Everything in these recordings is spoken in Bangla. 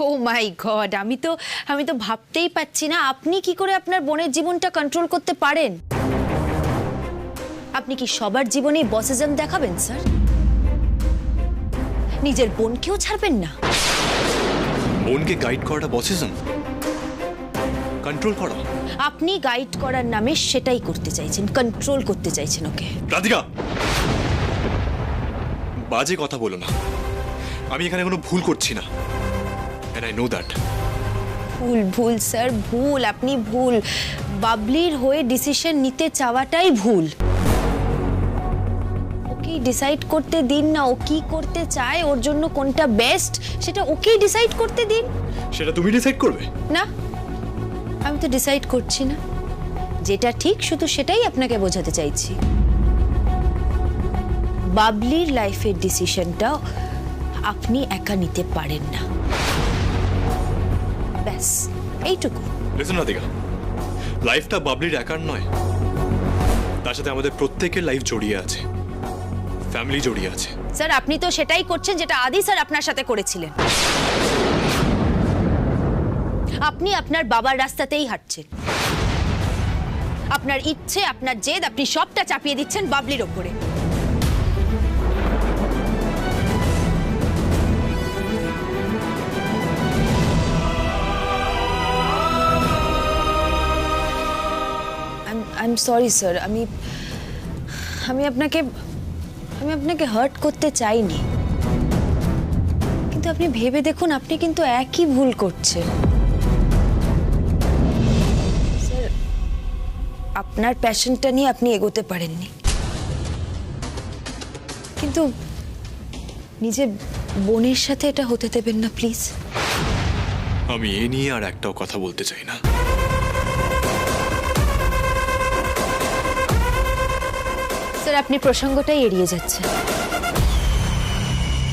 ও মাই গড, আমি তো ভাবতেই পাচ্ছি না আপনি কি করে আপনার বোনের জীবনটা কন্ট্রোল করতে পারেন। আপনি কি সবার জীবনেই বসিজম দেখাবেন স্যার? নিজের বোনকেও ছাড়বেন না? বোনকে গাইড করাটা বসিজম? কন্ট্রোল করা? আপনি গাইড করার নামে সেটাই করতে চাইছেন, কন্ট্রোল করতে চাইছেন ওকে। রাধিকা, বাজে কথা বলো না। আমি এখানে কোনো ভুল করছি না, and I know that. ভুল স্যার, ভুল। আপনি ভুল। বাবলির হয়ে ডিসিশন নিতে চাওয়াটাই ভুল। ওকেই ডিসাইড করতে দিন না, ও কি করতে চায়, ওর জন্য কোনটা বেস্ট সেটা ওকেই ডিসাইড করতে দিন। সেটা তুমি ডিসাইড করবে না, আমি তো ডিসাইড করছি না। যেটা ঠিক শুধু সেটাই আপনাকে বোঝাতে চাইছি। বাবলির লাইফের ডিসিশনটা আপনি একা নিতে পারেন না, ব্যাস এইটুকু। লিসেন রাধিকা, লাইফটা বাবলির একার নয়, তার সাথে আমাদের প্রত্যেকের লাইফ জড়িয়ে আছে, ফ্যামিলি জড়িয়ে আছে। স্যার, আপনি তো সেটাই করছেন যেটা আদি স্যার আপনার সাথে করেছিলেন। আপনি আপনার বাবার রাস্তাতেই হাঁটছেন। আপনার ইচ্ছে, আপনার জেদ, আপনি সবটা চাপিয়ে দিচ্ছেন বাবলির ওপরে। আই এম সরি স্যার, আমি আপনাকে হার্ট করতে চাইনি, কিন্তু আপনি ভেবে দেখুন আপনি কিন্তু একই ভুল করছেন। স্যার, আপনার প্যাশনটা নিয়ে আপনি এগোতে পারেননি, কিন্তু নিজের বোনের সাথে এটা হতে দেবেন না প্লিজ। আমি এ নিয়ে আর একটাও কথা বলতে চাই না। স্যার, আপনি প্রসঙ্গটাই এড়িয়ে যাচ্ছেন।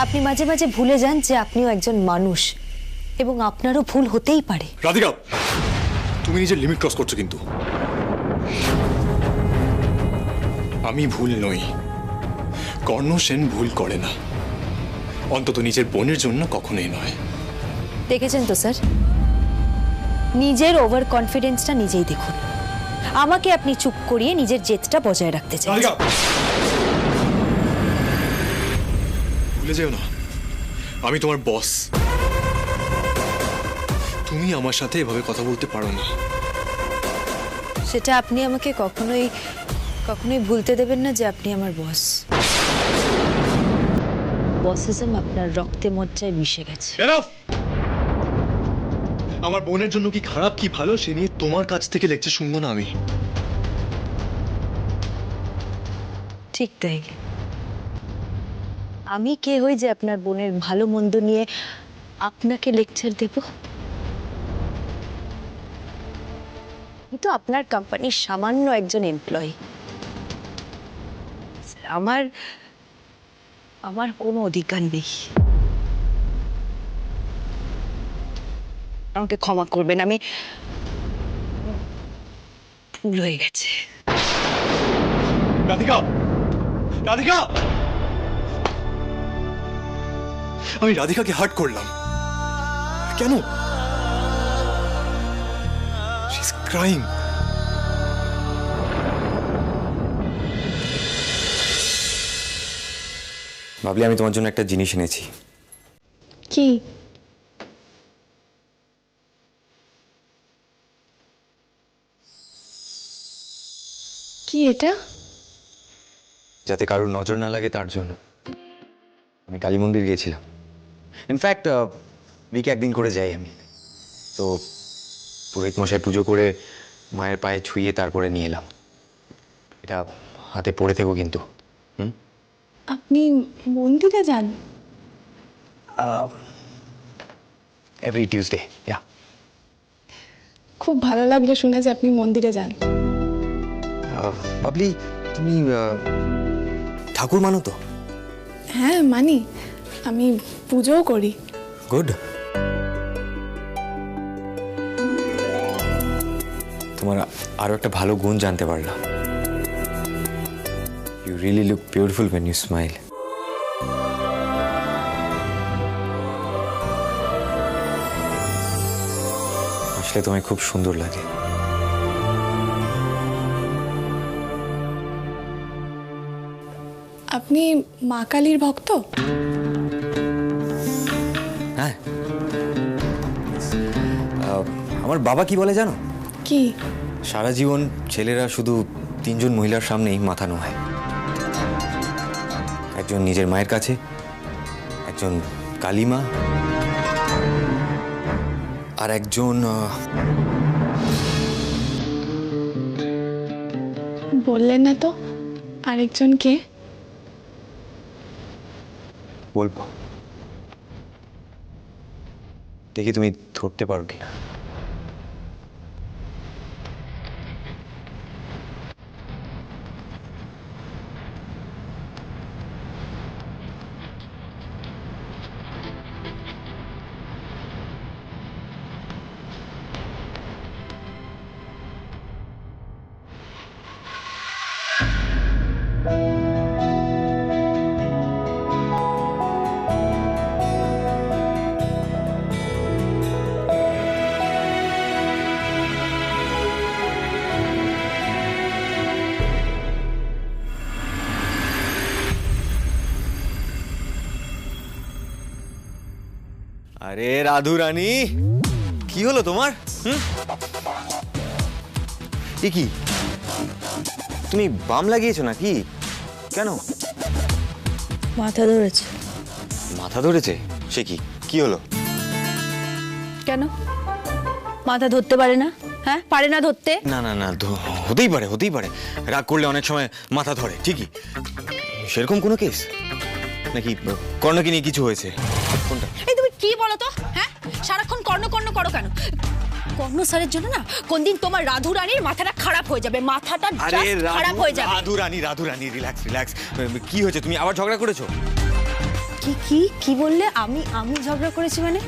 আপনি মাঝে মাঝে ভুলে যান যে আপনিও একজন মানুষ এবং আপনারও ভুল হতেই পারে। রাধিকা, তুমি নিজের লিমিট ক্রস করছো কিন্তু। আমি ভুল নই, কর্ণ সেন ভুল করে না, অন্তত নিজের বোনের জন্য কখনোই নয়। দেখেছেন তো স্যার, নিজের ওভার কনফিডেন্সটা নিজেই দেখুন। আমাকে আপনি চুপ করিয়ে নিজের জেদটা বজায় রাখতে চান। ভুলে যেও না, আমি তোমার বস। তুমি আমার সাথে এভাবে কথা বলতে পারো না। সেটা আপনি আমাকে কখনোই ভুলতে দেবেন না যে আপনি আমার বস। বসিজম আপনার রক্তে মজ্জায় মিশে গেছে। আমার বোনের জন্য কি খারাপ কি ভালো সে নিয়ে তোমার কাছ থেকে লেকচার শুনবো না আমি। ঠিক তাই। আমি কে হই যে আপনার বোনের ভালো মন্দ নিয়ে আপনাকে লেকচার দেব? কিন্তু আপনার কোম্পানির সামান্য একজন এমপ্লয়ি। আমার কোনো অধিকার নেই। আমাকে ক্ষমা করবেন, আমি ভুল হয়ে গেছে। রাধিকা, রাধিকা, আমি রাধিকাকে হার্ট করলাম কেন? She is crying. ভাবলি আমি তোমার জন্য একটা জিনিস এনেছি। কি? কি এটা? যাতে কারোর নজর না লাগে তার জন্য। আমি কালী মন্দির গিয়েছিলাম, ইনফ্যাক্ট উইকে একদিন করে যাই আমি। তো পুরোহিত মশাই পুজো করে মায়ের পায়ে ছুঁয়ে তারপরে নিয়ে এলাম। এটা হাতে পড়ে থেকো কিন্তু। আপনি মন্দিরে যান? Every Tuesday. ইয়া। খুব ভালো লাগলো শুনে যে আপনি মন্দিরে যান। বাবলি, তুমি ঠাকুর মানো তো? হ্যাঁ মানি, আমি পুজোও করি। গুড। তোমার আরো একটা ভালো গুণ জানতে পারলাম। You really look beautiful when you smile. আসলে তোমায় খুব সুন্দর লাগে। আপনি মা কালীর ভক্ত? হ্যাঁ, আমার বাবা কি বলে জানো? কি? সারা জীবন ছেলেরা শুধু 3 জন মহিলার সামনেই মাথা নোয়ায়। একজন নিজের মায়ের কাছে, একজন কালিমা, আর একজন বললেন না তো আরেকজন কে? বলবো, দেখি তুমি ধরতে পারো কিনা। আরে রাধু রানী, কি হলো তোমার? কি তুমি বাম লাগিয়েছো নাকি? কেন? মাথা ধরেছে। মাথা ধরেছে? সে কি কি হলো? কেন মাথা ধরতে পারে না? হ্যাঁ, পারে না ধরতে? না না না, হতেই পারে। রাগ করলে অনেক সময় মাথা ধরে, ঠিকই। সেরকম কোনো কেস নাকি? কর্ণকে নিয়ে কিছু হয়েছে? কোনটা? এই তুমি কি বলো তো? হ্যাঁ, সারাক্ষণ কর্ণ কর্ণ করো কেন? কর্ণ স্যারের জন্য না কোন দিন তোমার রাধু রানীর মাথাটা খারাপ হয়ে যাবে, মাথাটা just খারাপ হয়ে যাবে। রাধু রানী রিল্যাক্স। কি হয়েছে? তুমি আবার ঝগড়া করেছো? কি বললে? আমি ঝগড়া করেছি মানে?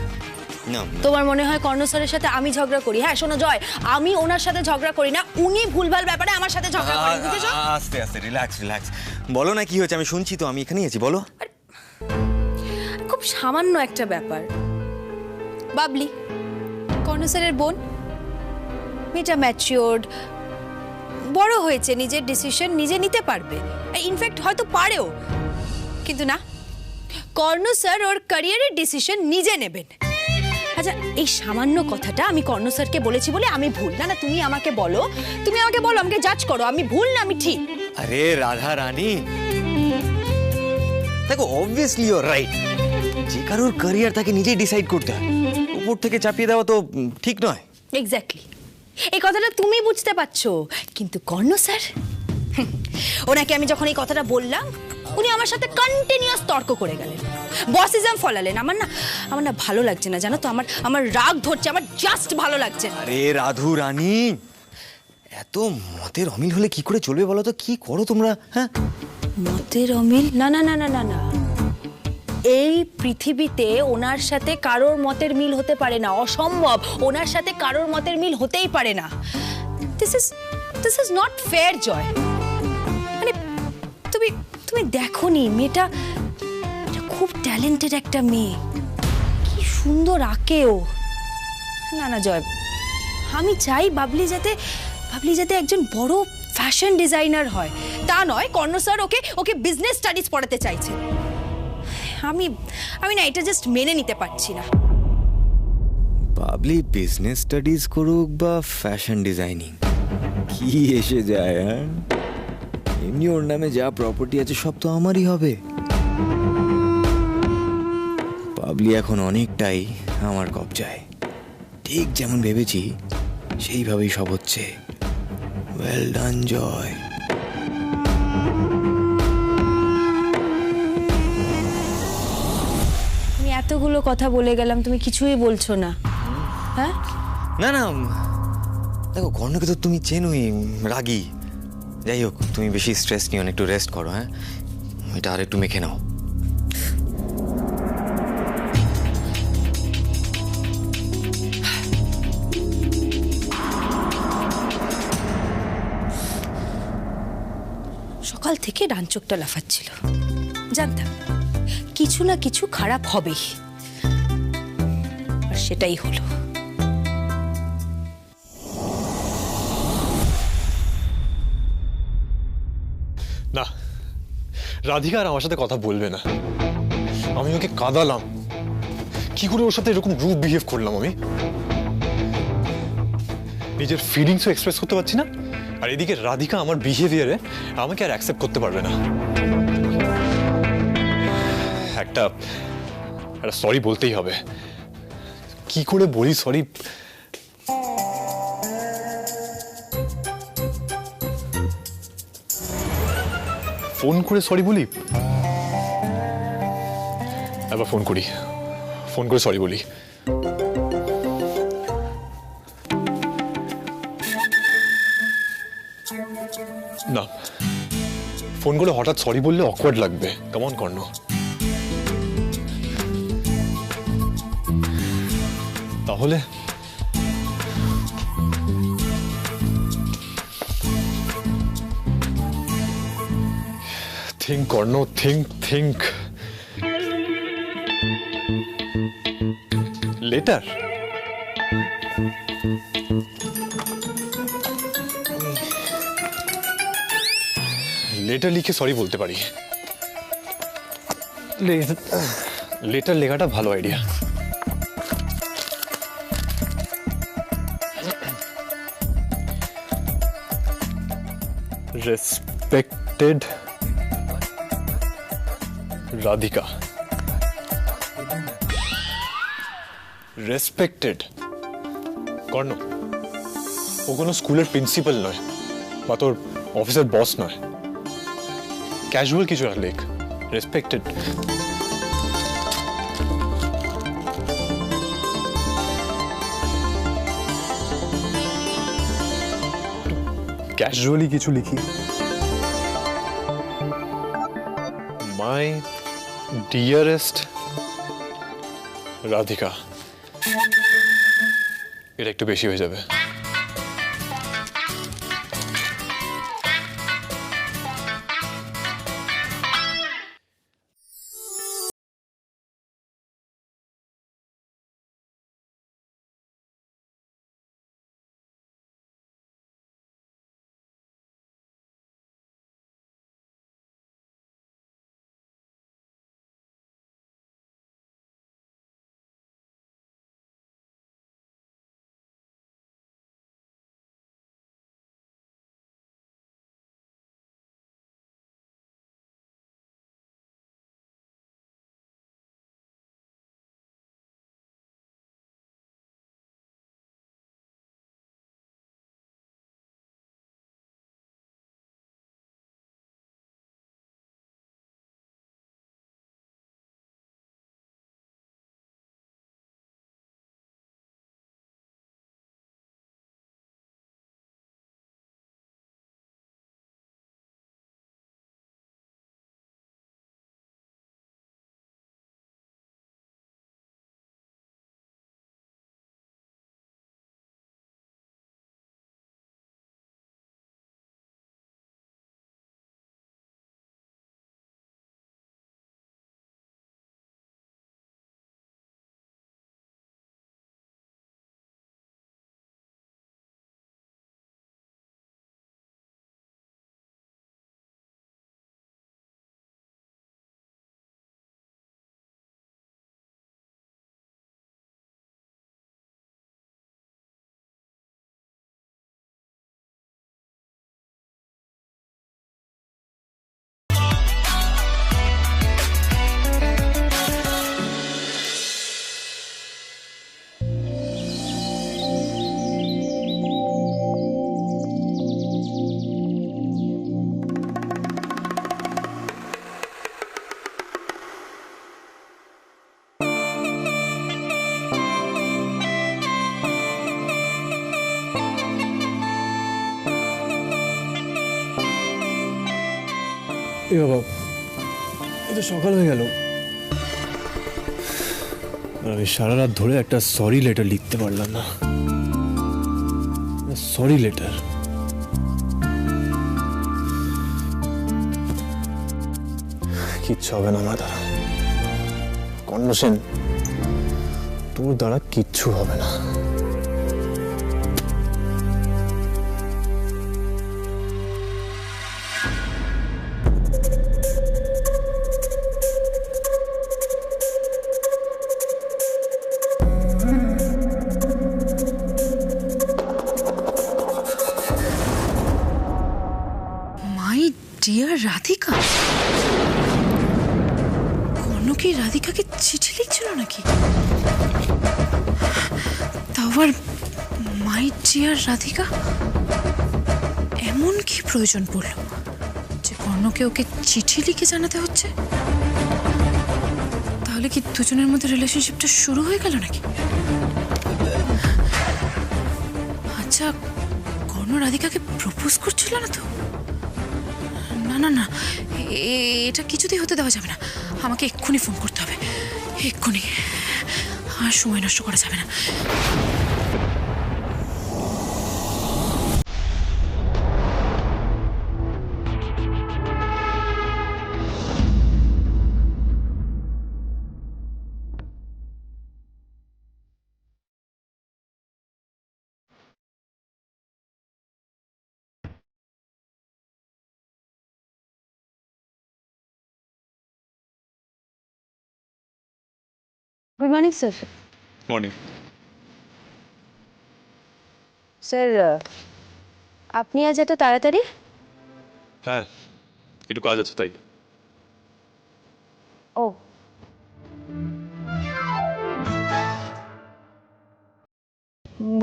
না, তোমার মনে হয় কর্ণ স্যারের সাথে আমি ঝগড়া করি? হ্যাঁ শোনো জয়, আমি ওনার সাথে ঝগড়া করি না, উনি ভুলভাল ব্যাপারে আমার সাথে ঝগড়া করেন, বুঝেছো? আস্তে রিল্যাক্স। বলো না কি হয়েছে, আমি শুনছি তো, আমি এখানেই আছি, বলো। খুব সামান্য একটা ব্যাপার। বাবলি, কর্ণ স্যারের বোন, মেয়েটা ম্যাচিওর্ড, বড় হয়েছে, নিজের ডিসিশন নিজে নিতে পারবে, ইনফ্যাক্ট হয়তো পারেও, কিন্তু না, কর্ণ স্যার ওর ক্যারিয়ারের ডিসিশন নিজে নেবেন। আচ্ছা, এই সামান্য কথাটা আমি কর্ণ স্যারকে বলেছি বলে আমি ভুল? না তুমি আমাকে বলো, আমাকে জাজ করো, আমি ভুল না আমি ঠিক? আরে রাধা রানী, দেখো অবভিয়াসলি ইউ আর রাইট। যে কারোর ক্যারিয়ার তাকে নিজেই ডিসাইড করতে হয়, উপর থেকে চাপিয়ে দেওয়া তো ঠিক নয়। এক্স্যাক্টলি, এই কথাটা তুমি বুঝতে পারছো, কিন্তু কর্ণ স্যার, ওনাকে আমি যখন এই কথাটা বললাম, উনি আমার সাথে কন্টিনিউয়াস তর্ক করে গেলেন, বসিজম ফলালেন। আমার না ভালো লাগছে না, জানো তো, আমার রাগ ধরছে, আমার জাস্ট ভালো লাগছে না। আরে রাধু রানী, এত মতের অমিল হলে কি করে চলবে বলো তো? কি করো তোমরা? হ্যাঁ, মতের অমিল? না, এই পৃথিবীতে ওনার সাথে কারোর মতের মিল হতে পারে না, অসম্ভব। ওনার সাথে কারোর মতের মিল হতেই পারে না। দিস ইজ নট ফেয়ার জয়। মানে তুমি দেখোনি মেয়েটা খুব ট্যালেন্টেড একটা মেয়ে, কি সুন্দর আঁকেও। না জয়, আমি চাই বাবলি যাতে একজন বড় ফ্যাশন ডিজাইনার হয়। তা নয় কর্ণ স্যার ওকে বিজনেস স্টাডিজ পড়াতে চাইছে। আমি না এটা জাস্ট মেনে নিতে পারছি না। বাবলি বিজনেস স্টাডিজ করুক বা ফ্যাশন ডিজাইনিং, কি এসে যায়? হ্যাঁ, এমনি ওর নামে যা প্রপার্টি আছে সব তো আমারই হবে। বাবলি এখন অনেকটাই আমার কবজায়, ঠিক যেমন ভেবেছি সেইভাবেই সব হচ্ছে। ওয়েল ডান জয়। আমি এতগুলো কথা বলে গেলাম, তুমি কিছুই বলছো না। হ্যাঁ, না দেখো, কর্ণকে তো তুমি চেনোই, রাগী। যাই হোক, তুমি বেশি স্ট্রেস নিও না, একটু রেস্ট করো। হ্যাঁ, এটা আর একটু মেখে নাও। সকাল থেকে ডান চোখটা লাফাচ্ছিল, জানতাম কিছু না কিছু খারাপ হবেই, আর সেটাই হলো। রাধিকা আর আমার সাথে কথা বলবে না। আমি ওকে কাঁদালাম, কি করে ওর সাথে এরকম রুড বিহেভ করলাম আমি। নিজের ফিলিংসও এক্সপ্রেস করতে পারছি না, আর এদিকে রাধিকা আমার বিহেভিয়ারে আমাকে আর অ্যাকসেপ্ট করতে পারবে না। একটা সরি বলতেই হবে। কি করে বলি সরি? ফোন করে সরি বলি? এবার ফোন করি, ফোন করে সরি বলি। না, ফোন করে হঠাৎ সরি বললে অকওয়ার্ড লাগবে। কেমন কর্ণ? তাহলে থিঙ্ক কর্ণ, থিঙ্ক। লেটার? লেটার লিখে সরি বলতে পারি। লেটার লেখাটা ভালো আইডিয়া। রেসপেক্টেড রাধিকা। রেসপেক্টেড কর্ণ, ও কোনো স্কুলের প্রিন্সিপাল নয় বা তোর অফিসের বস নয়। ক্যাজুয়াল কিছু একটা লেখ। রেসপেক্টেড। ক্যাজুয়ালি কিছু লিখি। মাই ডিয়ারেস্ট রাধিকা। এটা একটু বেশি হয়ে যাবে। এ বাবা, এ তো সকাল হয়ে গেল। আমি সারা রাত ধরে একটা সরি লেটার লিখতে পারলাম না। Sorry letter. কিচ্ছু হবে না আমার দ্বারা। কর্ণ সেন, তোর দ্বারা কিচ্ছু হবে না। ডিয়ার রাধিকা, কর্ণ কি রাধিকাকে চিঠি লিখছিল নাকি? তাও আবার মাই ডিয়ার রাধিকা। এমন কি প্রয়োজন পড়ল যে কর্ণকে ওকে চিঠি লিখে জানাতে হচ্ছে? তাহলে কি দুজনের মধ্যে রিলেশনশিপটা শুরু হয়ে গেল নাকি? আচ্ছা, কর্ণ রাধিকাকে প্রপোজ করছিল না তো? না না না, এটা কিছুতেই হতে দেওয়া যাবে না। আমাকে এক্ষুনি ফোন করতে হবে, এক্ষুনি। আর সময় নষ্ট করা যাবে না। Good morning sir. Morning. Sir, আপনি আজ এত তাড়াতাড়ি? হ্যাঁ, একটু কাজ আছে তাই। ও,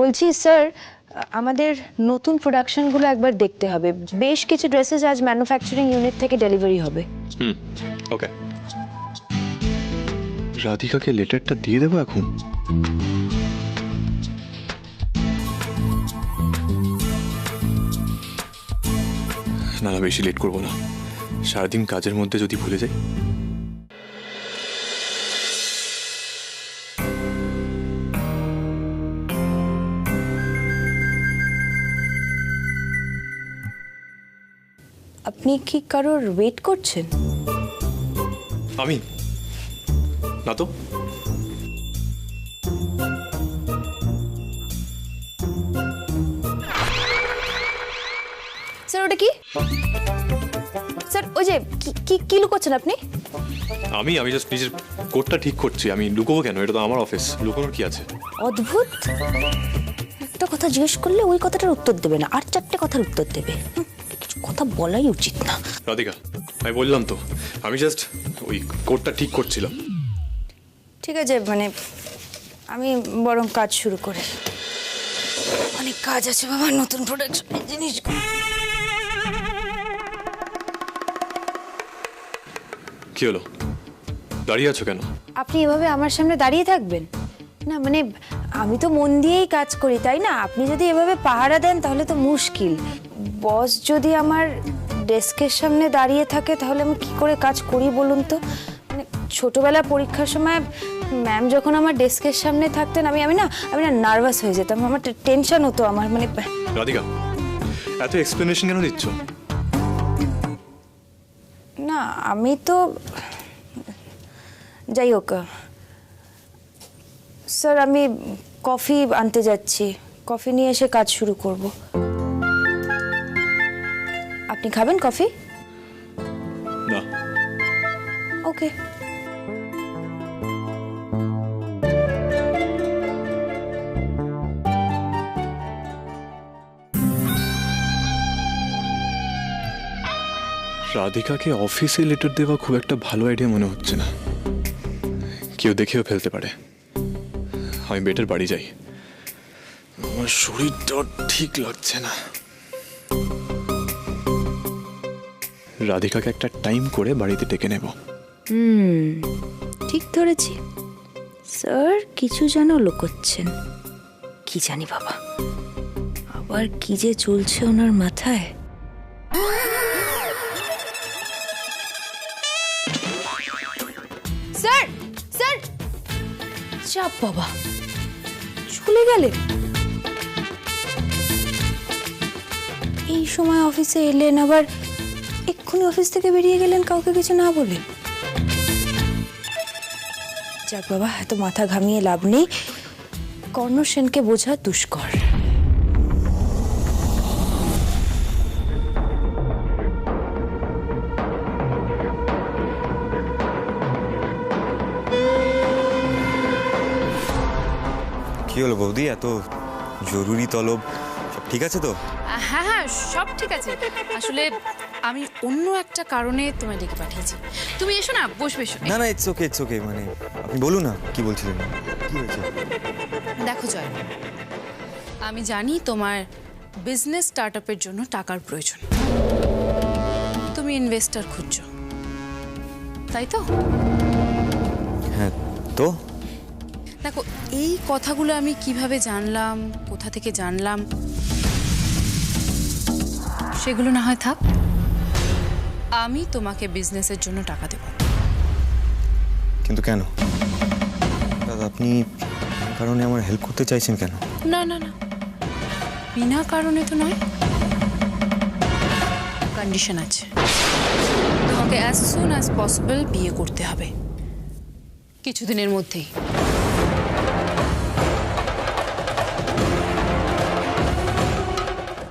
বলছি স্যার, আমাদের নতুন প্রোডাকশনগুলো একবার দেখতে হবে। বেশ কিছু ড্রেসেস আজ ম্যানুফ্যাকচারিং ইউনিট থেকে ডেলিভারি হবে। ওকে। রাধিকাকে লেটারটা দিয়ে দেবো এখন? না না, বেশি লেট করবো না। সারাদিন কাজের মধ্যে যদি ভুলে যাই। আপনি কি কারোর ওয়েট করছেন? আমি না তো। স্যার, ওটা কি? স্যার, ওই যে কি লুকোচ্ছেন আপনি? আমি জাস্ট নিজের কোডটা ঠিক করছি। আমি লুকোবো কেন? এটা তো আমার অফিস, লুকোনোর কি আছে? অদ্ভুত, একটা কথা জিজ্ঞেস করলে ওই কথাটার উত্তর দেবে না, আর চারটে কথার উত্তর দেবে। কিছু কথা বলাই উচিত না। রাধিকা, আমি বললাম তো, আমি জাস্ট ওই কোডটা ঠিক করছিলাম। ঠিক আছে, মানে আমি বরং কাজ শুরু করি। অনেক কাজ আছে বাবা, নতুন প্রোডাকশনের জিনিসগুলো। কি হলো, দাঁড়িয়ে আছো কেন? আপনি এভাবে আমার সামনে দাঁড়িয়ে থাকবেন না? মানে আমি তো মন দিয়েই কাজ করি, তাই না? আপনি যদি এভাবে পাহারা দেন তাহলে তো মুশকিল। বস যদি আমার ডেস্কের সামনে দাঁড়িয়ে থাকে তাহলে আমি কি করে কাজ করি বলুন তো? মানে ছোটবেলা পরীক্ষার সময় ম্যাম যখন আমার ডেস্কের সামনে থাকতেন, আমি না নার্ভাস হয়ে যেতাম, আমার টেনশন হতো আমার। মানে রাধিকা, এত এক্সপ্লেনেশন কেন দিচ্ছ? না, আমি তো যাই হোক স্যার, আমি কফি আনতে যাচ্ছি, কফি নিয়ে এসে কাজ শুরু করব। আপনি খাবেন কফি? না। ওকে। রাধিকাকে অফিসে লেটার দেওয়া খুব একটা ভালো আইডিয়া মনে হচ্ছে না। কেউ দেখেও ফেলতে পারে। আমি বেটার বাড়ি যাই, আমার শরীরটা ঠিক লাগছে না। রাধিকাকে একটা টাইম করে বাড়িতে ডেকে নেব। ঠিক ধরেছি স্যার, কিছু যেন লুকোচ্ছেন। কি জানি বাবা, আবার কি যে চলছে ওনার মাথায়। স্যার, স্যার, চাপ বাবা, চলে গেলেন? এই সময় অফিসে এলেন, আবার এক্ষুনি অফিস থেকে বেরিয়ে গেলেন কাউকে কিছু না বলে। যাক বাবা, এত মাথা ঘামিয়ে লাভ নেই। কর্ণ সেনকে বোঝা দুষ্কর। কি হলো বৌদি, এত জরুরি তলব? সব ঠিক আছে তো? হ্যাঁ হ্যাঁ, সব ঠিক আছে। আসলে আমি অন্য একটা কারণে তোমায় ডেকে পাঠিয়েছি। তুমি এসো না, বসবে এসো। না না, ইটস ওকে মানে আপনি বলুন না কি বলছিলেন, কি হয়েছে? দেখো জয়, আমি জানি তোমার বিজনেস স্টার্টআপের জন্য টাকার প্রয়োজন, তুমি ইনভেস্টর খুঁজছো, তাই তো? হ্যাঁ তো দেখো, এই কথাগুলো আমি কিভাবে জানলাম, কোথা থেকে জানলাম, সেগুলো না হয় থাক। আমি তোমাকে বিজনেসের জন্য টাকা দেব। কিন্তু কেন দাদা, আপনি এই কারণে আমার হেল্প করতে চাইছেন কেন? না না না, বিনা কারণে তো নয়, কন্ডিশন আছে। তোমাকে অ্যাজ সুন অ্যাজ পসিবল বিয়ে করতে হবে, কিছুদিনের মধ্যেই।